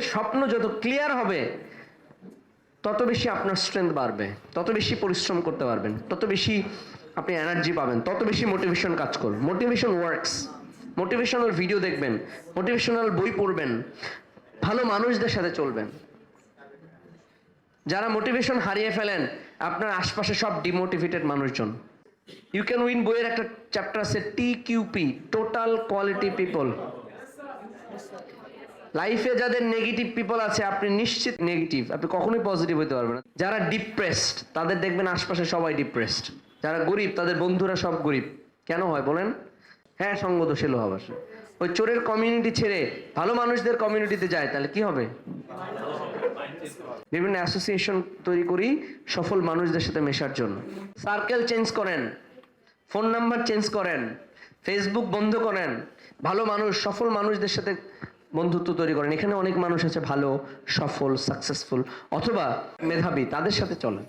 স্বপ্ন যত ক্লিয়ার হবে তত বেশি আপনার স্ট্রেংথ বাড়বে, তত বেশি পরিশ্রম করতে পারবেন, তত বেশি আপনি এনার্জি পাবেন, তত বেশি মোটিভেশন কাজ করবে। Motivation works. মোটিভেশনাল ভিডিও দেখবেন, মোটিভেশনাল বই পড়বেন, ভালো মানুষদের সাথে চলবেন। যারা মোটিভেশন হারিয়ে ফেলেন, আপনার আশপাশে সব ডিমোটিভেটেড মানুষজন। ইউ ক্যান উইন বইয়ের একটা চ্যাপ্টার আছে TQP, টোটাল কোয়ালিটি পিপল। লাইফে যাদের নেগেটিভ পিপল আছে, আপনি নিশ্চিত নেগেটিভ, আপনি কখনোই পজিটিভ হতে পারবেন না। যারা ডিপ্রেসড, তাদের দেখবেন আশপাশে সবাই ডিপ্রেসড। যারা গরিব, তাদের বন্ধুরা সব গরিব। কেন হয় বলেন? হ্যাঁ, সঙ্গ দোষেলো হবে। ওই চোরের কমিউনিটি ছেড়ে ভালো মানুষদের কমিউনিটিতে যায়, তাহলে কি হবে? বিভিন্ন অ্যাসোসিয়েশন তৈরি করি সফল মানুষদের সাথে মেশার জন্য। সার্কেল চেঞ্জ করেন, ফোন নাম্বার চেঞ্জ করেন, ফেসবুক বন্ধ করেন, ভালো মানুষ, সফল মানুষদের সাথে বন্ধুত্ব তৈরি করেন। এখানে অনেক মানুষ আছে ভালো, সফল, সাকসেসফুল অথবা মেধাবী, তাদের সাথে চলেন।